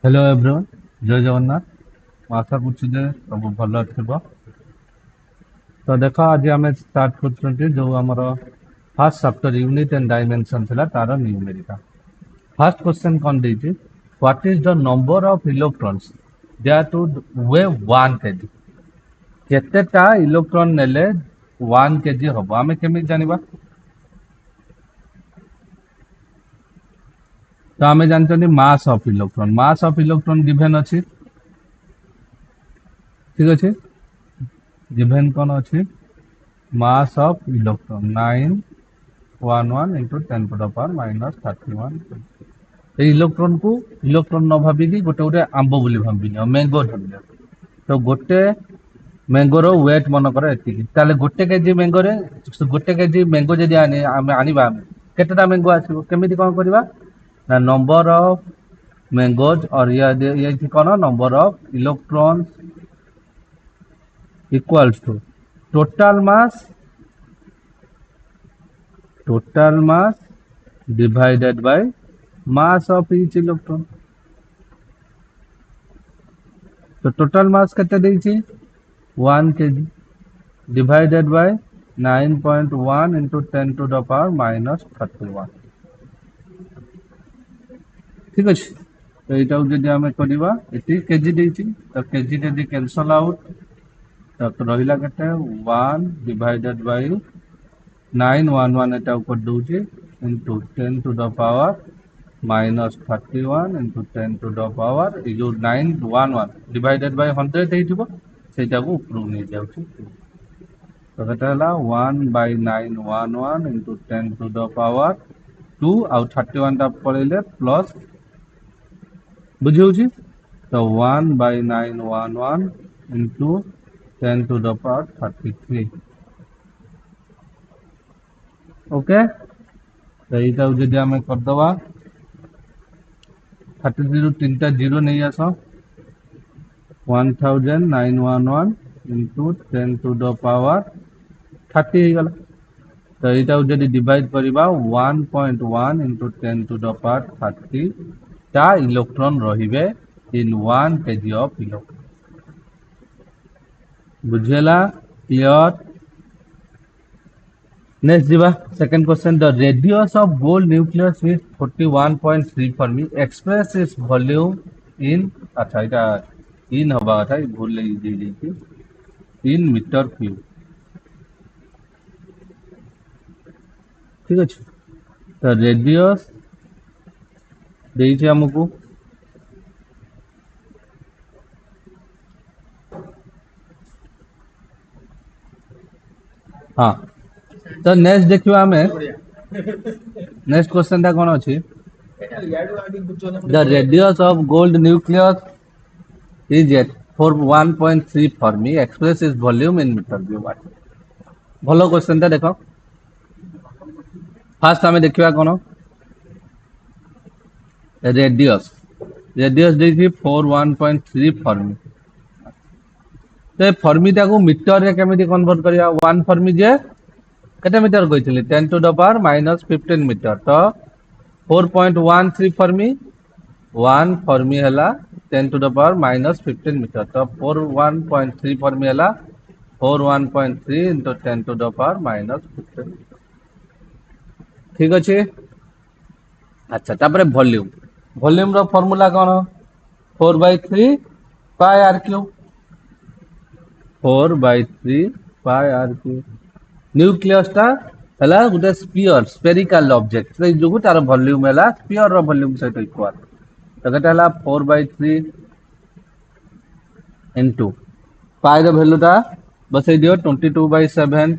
Hello everyone. जय जगन्नाथ। आशा करछु जे सब भल थिबो। तो देखो आज आम स्टार्ट कर जो आमर first chapter unit and dimension थिला तार न्यूमेरिका। फर्स्ट क्वेश्चन कौन देछि, what is the number of electrons that would weigh 1 kg. केतेटा इलेक्ट्रॉन नेले 1 केजी हबो आमे केमि जानिबा। तो आमे जानछनी मास ऑफ इलेक्ट्रॉन गिवन अछि। ठीक अछि, गिवन कोन अछि, mass of electron 911 into 10 to the power minus 31। এই ইলেকট্রন কু ইলেকট্রন ন ভাবিকি গোটে গোটে আম্ব বুলি ভাবিনিও, ম্যাঙ্গো ধরিনিও। তো গোটে ম্যাঙ্গোর ওয়েট মনে কর এতিকি, তাহলে গোটে কেজি ম্যাঙ্গো যদি আমি আনিবা, আমি কেতেটা ম্যাঙ্গো আসিব, কেমিতি কোন করিবা না নম্বর অফ ম্যাঙ্গোজ অর ইয়া কোন number of electrons equals to total mass divided by mass of each electron। तो total mass केते देछि 1 kg divided by 9.1 into 10 to the power minus 31। ठीक अछि, तो एटा जदि हमें करिबा एति केजी देछि, तो केजी जदि कैंसल आउट तो रहिला केते 1 divided by 911 एटा ऊपर दोछि into 10 to the power minus 31 into 10 to the power ये जो 911 divided by 100 ହେଇଥିବ ସେଇଟାକୁ ଉପରକୁ ନେଇ ଯାଉଛି। तो केते हला 1 by 911 into 10 to the power 2 ଆଉ 31 टा पळेले प्लस बुझी होछि। तो 1 by 911 into 10 to the power 33। Okay, तो এইটা যদি আমি করদবা 33 ରୁ 3টা 0 নেই আস 1911 into 10 to the power 30 हो गला। तो এইটা যদি ডিভাইড করিবা 1.1 into 10 to the power 30 টা ইলেকট্রন রহিবে in 1 kg of इलेक्ट्रॉन। बुझेला, क्लियर। नेक्स्ट जीवा second question, the radius of gold nucleus is 41.3 fermi, express is volume in, अच्छा এটা इन হবা কথা ভুল লাগি দিয়েছি, इन मीटर क्यूब। ठीक আছে, तो रेडियस देइछि हमकु, हाँ। तो नेक्स्ट देखियो आमे, नेक्स्ट क्वेश्चन ता कोन अछि, the radius of gold nucleus is at for 1.3 Fermi, express its volume in meter cube। भलो क्वेश्चन ता देखो, फास्ट आमे देखिबा कोन रेडियस, रेडियस देखि 41.3 फर्मी। तो फर्मी टाको मीटर रे केमिति कन्वर्ट करिया, 1 फर्मी जे केते मीटर कहितले 10 to the power minus 15 meter, तो 4.13 फर्मी 1 फर्मी हला 10 to the power minus 15 meter, तो 41.3 फर्मी हला 41.3 into 10 to the power minus 15। ठीक अछि। अच्छा, तापरे वॉल्यूम, वॉल्यूम रो फार्मूला कोन 4/3 pi r cube, 4/3 pi r cube. Nucleus टा हला गुटे स्फीयर, स्फेरिकल ऑब्जेक्ट, से जो तार वॉल्यूम हला स्फीयर रो वॉल्यूम से इक्वल। तो केटा हला 4/3 into पाई रो वैल्यू टा बसै दियो 22/7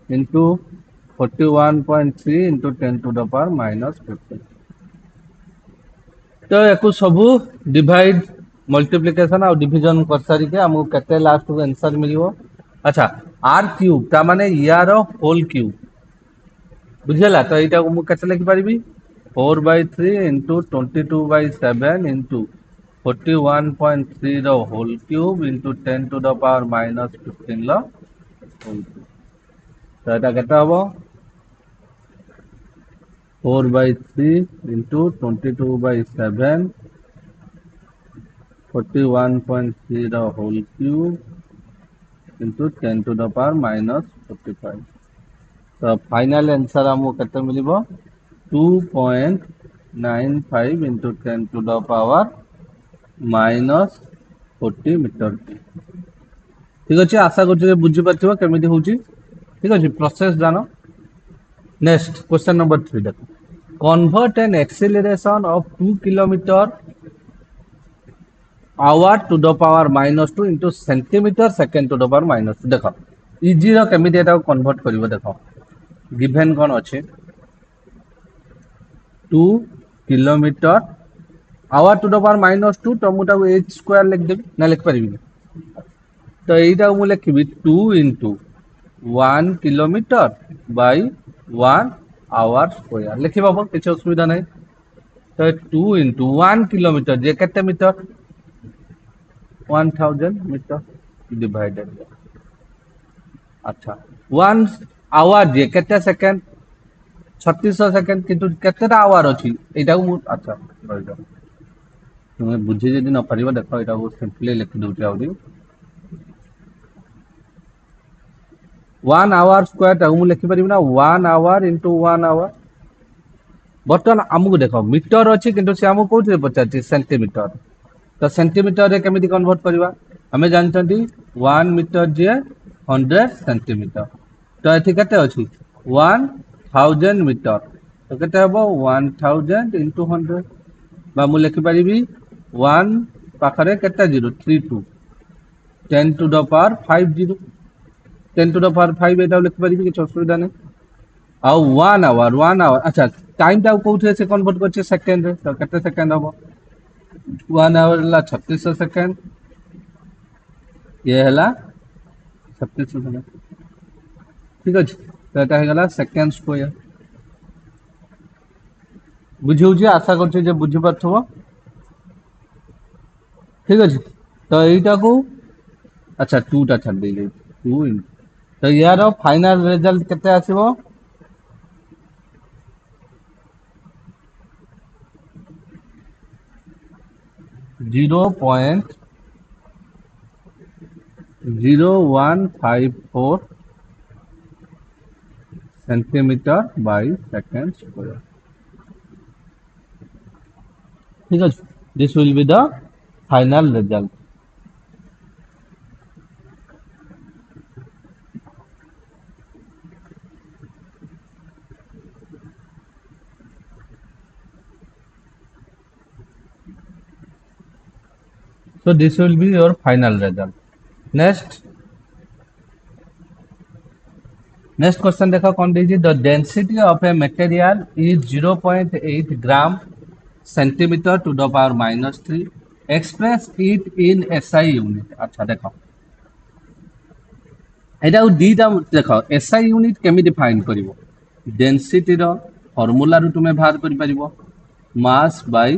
into 41.3 into 10 to the power minus 15। तो याकू सबू डिवाइड मल्टीप्लिकेशन और डिवीजन कर सारी के हमको केते लास्ट को आंसर मिलियो। अच्छा, आर क्यूब ता माने यार होल क्यूब बुझेला, तो एटा को मु केते लिखि परिबी 4/3 into 22/7 into 41.3 रो whole cube into 10 to the power minus 15 लो होल क्यूब। तो एटा केते हबो 4/3 into 22/7 41.3 whole cube into 10 to the power minus 45. तो फाइनल आंसर हमको केते मिलिबो 2.95 into 10 to the power minus 40 metre cube. ठीक अच्छे, आशा कर बुझी पार्थिव केमिति होउची। ठीक अच्छे, प्रोसेस जानो। नेक्स्ट क्वेश्चन नंबर 3 देखो, convert an acceleration of 2 kilometre hour to the power minus 2 into centimetre second to the power minus 2। देख इजी केमिति एटा कन्वर्ट करिवो। देख गिवन कौन अच्छे 2 kilometre hour to the power minus 2 तो मुझे एच स्क्वायर लिखदेवी ना लिख पारि। तो यहीटा मुझे लिखी 2 into 1 kilometre by 1 hour square लिखी पाब, किसी असुविधा नहीं। तो 2 इंटू 1 किलोमीटर जे केते मीटर 1000 मीटर डिवाइडेड। अच्छा 1 आवर जे केते सेकंड 3600 सेकंड, किंतु केतेटा आवर अछि एटा को। अच्छा रहि जाओ, तुम्हें बुझी जदि न पारिबो देखो एटा को सिंपली लिख दउची आउरी 1 आवर स्क्वायर टा मु लिखि परिबना 1 आवर इंटू 1 आवर। बर्तमान आमको देखो मीटर अच्छी किंतु से आमको कोथि पचारछि सेंटीमीटर। तो सेंटीमीटर रे केमिति कन्वर्ट करबा हमें जानछंती 1 मीटर जे 100 सेंटीमीटर। तो एथि केते अछि 1000 मीटर। तो केते हबो 1000 इंटू 100 बा मु लिखि परिबी 1 पाखरे केते 032 10 to the power 50 10 to the power 5 एटा लिखि परिबी, किछ असुविधा नहीं। आउ 1 आवर अच्छा टाइम टा कोथि से कन्वर्ट करछे सेकंड रे। तो केते सेकंड हबो 1 आवर ला 3600 सेकंड, ये हला 3600 सेकंड। ठीक अछि, तो एटा हे गला सेकंड स्क्वायर। बुझिउ जे आशा करछे जे बुझि पाथबो। ठीक अछि, तो एटा को अच्छा 2 टा छाड़ देले 2 इन। तो यार फाइनल रिजल्ट केते आसीबो 0.0154 सेंटीमीटर बाय सेकंड स्क्वायर। ठीक है, this will be the final result. So this will be your final result. Next question देखो कौन दीजिए, the density of a material is 0.8 gram centimeter to the power minus 3, express it in SI unit। अच्छा देखो एटा दीटा देखो SI unit केमी define करिवो density रो फार्मूला रु तुमे बाहर करि परिबो मास बाय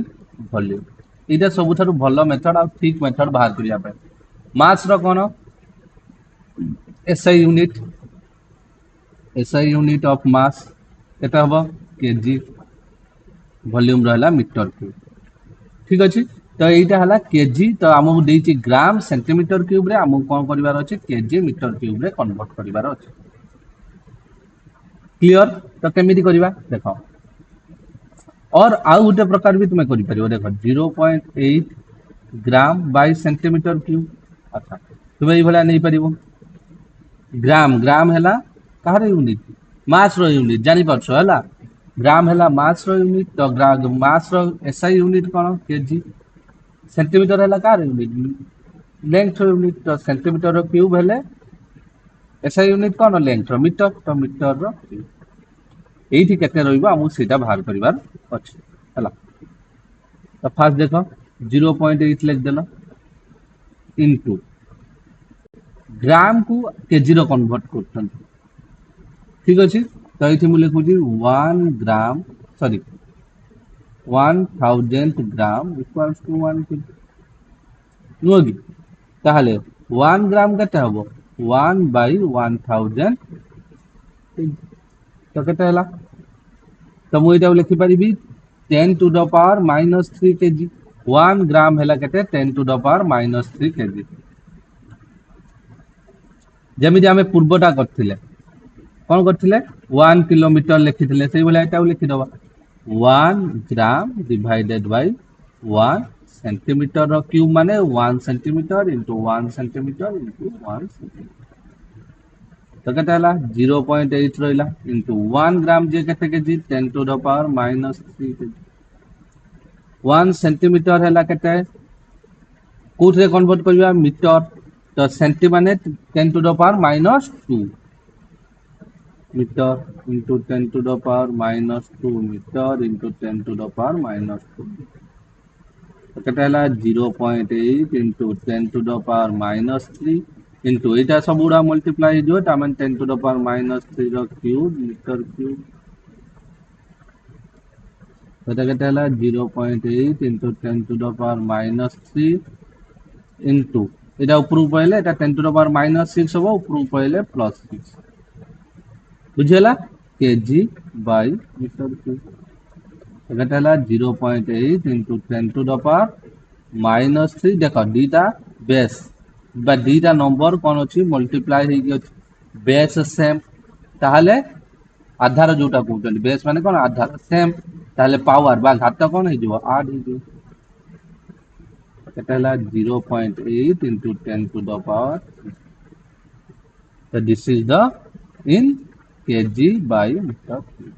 वॉल्यूम। एटा सबुठारु भलो मेथड आ ठीक मेथड बाहर करिया पे। मास रो कोन SI यूनिट ऑफ मास केता हबो केजी, वॉल्यूम रहला मीटर क्यूब। ठीक अछि, तो एटा हला केजी। तो हमहु देछि ग्राम सेंटीमीटर क्यूब रे हमहु कोन करिवार अछि केजी मीटर क्यूब रे कन्वर्ट करिवार अछि। क्लियर। तो केमिति करिवा देखो, और आउ गोटे प्रकार भी तुमे करि परिबो। देखो 0.8 ग्राम बाय सेंटीमीटर क्यूब। अच्छा तुमे ई भला नै परिबो ग्राम ग्राम हैला कहार यूनिट मास रो यूनिट जानि परछो हैला। ग्राम हैला मास रो यूनिट, तो ग्राम मास रो एसआई यूनिट कोन केजी। सेंटीमीटर हैला कहार यूनिट लेंथ रो यूनिट, तो सेंटीमीटर रो क्यूब हैले एसआई यूनिट कोन लेंथ रो मीटर, तो मीटर रो क्यूब। एठी केते रहइबो हमु सेटा बाहर करिवार अछि हैला। तो फास्ट देखो 0.8 लिख देलो इनटू ग्राम को केजी रो कन्वर्ट करछन। ठीक अछि, तो एठी मु लिखुची 1 gram sorry 1000 gram equals to 1 kg नोगी। ताहले 1 ग्राम केते हबो 1 बाय 1000। तो केते हला, तो मु एटा लिखि परिबी 10 to the power minus 3 kg. 1 gram है 10 to the power -3 kg। जमी आम पूर्वटा करथिले कौन करथिले 1 किलोमीटर लिखिथिले सेही भले एटाও लिखिदबा 1 ग्राम डिवाइडेड बाय 1 सेंटीमीटर रो क्यूब माने 1 centimetre into 1 centimetre into 1 centimetre तो केते हला 0.8 रहिला इनटू 1 ग्राम जे केते kg 10 to the power -3 kg 1 centimetre हला केते कोठे कन्वर्ट करबा मीटर तो सेंटी माने 10 टू द पावर -2 metre into 10 to the power -2 metre into 10 to the power -2 तो केते हला 0.8 into 10 to the power -3 into एटा सब उड़ा मल्टीप्लाई जो ता मन 10 to the power -3 रो क्यूब मीटर क्यूब तो केते हला 0.8 into 10 to the power -3 into एटा ऊपर पहिले एटा 10 to the power -6 हो ऊपर पहिले +6 बुझेला केजी बाय मीटर क्यूब एटा हला 0.8 into 10 to the power -3 देखो दीटा बेस बा दीटा नंबर कोन अछि मल्टीप्लाई हे गयो बेस सेम ताहले आधार जोटा कहउतली बेस माने कोन आधार सेम ताहले पावर बा घात कोन हे जिवो 8 हे जिवो एटा हला 0.8 into 10 to the power so this is the in kg by meter cube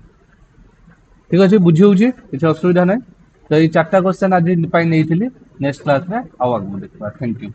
ठीक अछि बुझी होछि किछ असुविधा नै तो ये चारटा क्वेश्चन आज पाई नेइथिली नेक्स्ट क्लास में आउ आगु देखबा थैंक यू।